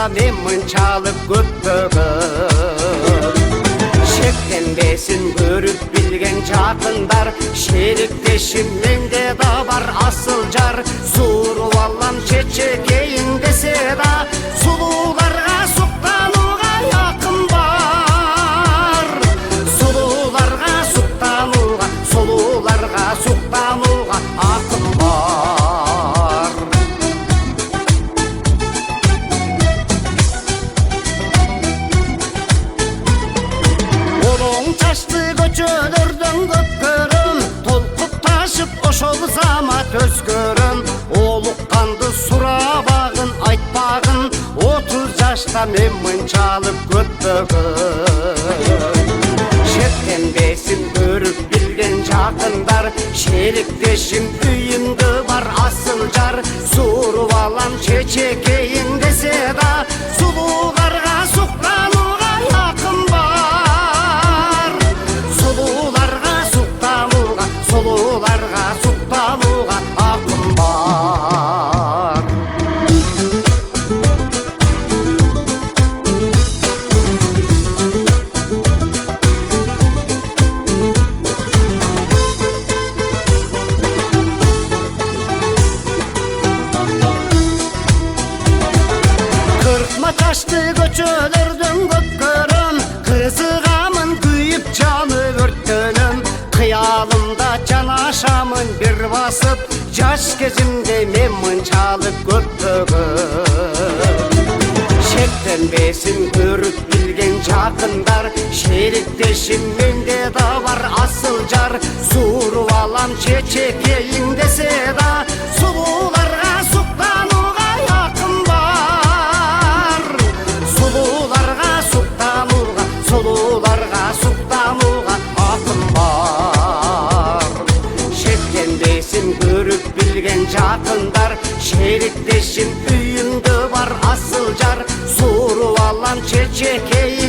жашта мен мынчалык көптөгөн. Шектенбесин көрүп билген жакындар, шериктешим менде да бар асыл жар. Suurуп алам чечекейин десе да, сулууларга суктанууга якын бар. Сулууларга суктанууга, сулууларга суктанууга акын бар. Олоң чачты көчөлөрдөн көпкөрөм, толкуп ташып ошол замат өзгөрөм. Олукканды сурабагын айтпагын, 30 жашта мен мынчалык көптөгөн. Шектенбесин көрүп билген жакындар, шериктешим үйүмдө бар асыл жар. Suurуп алам чечекейин десе да, сулууларга суктанууга якын бар. Сулууларга суктанууга, сулууларга суктанууга акын бар. Кыркма ташты көчөлөрдөн көпкөрөм, кызыгамын күйүп жанып өрттөнөм. Кыялымда жанашамын бир басып, жаш кезимде мен мынчалык көптөгөн. Шектенбесин көрүп билген жакындар, шериктешим менде да бар асыл жар. Suurуп алам чечекейин десе да, сулууларга суктанууга якын бар. Сулууларга суктанууга, сулууларга суктанууга акын бар. Шектенбесин көрүп билген жакындар, шериктешим үйүмдө бар асыл жар. Suurуп алам чечекейин